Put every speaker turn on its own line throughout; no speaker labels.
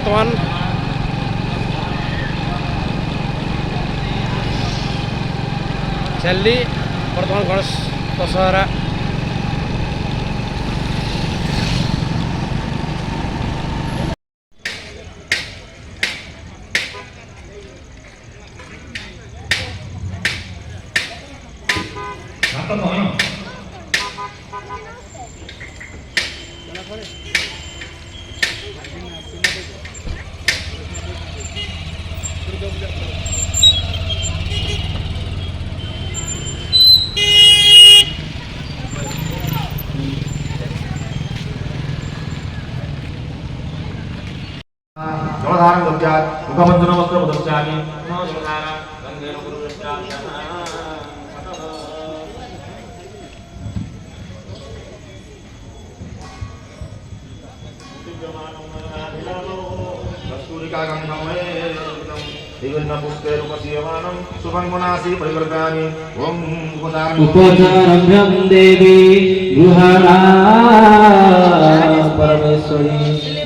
वर्तमान छेल्ली वर्तमान गणेश दशहरा
जलधारं दद्यात् मुखमञ्जनवस्त्रं दद्यामि नमो जलधारा गन्धेन गुरुष्टाभ्यः विभिन्नपुष्पैरुपसीयमानं शुभं गुणासि परिवर्तयामि ॐ
उपचारभ्यं देवी गृहाणा परमेश्वरी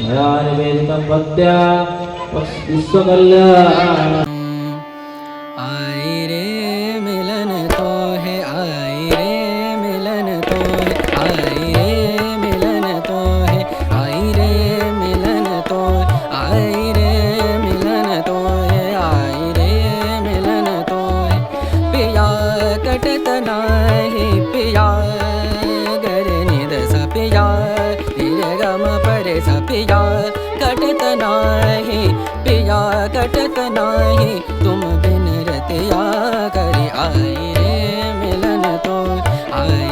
मया निवेदितं भक्त्या विश्वकल्याण।
आई रे मिलन तो है, आई रे मिलन तो है, आई रे मिलन तो है, आई रे मिलन तो है, आई रे मिलन तो है, आई रे मिलन तो है। पिया कटत नाही पिया गरे निद स पिया रे गम परे स पिया कटत नाही पिया कटत नाही तुम बिन रतिया करे आई रे मिलन तो आई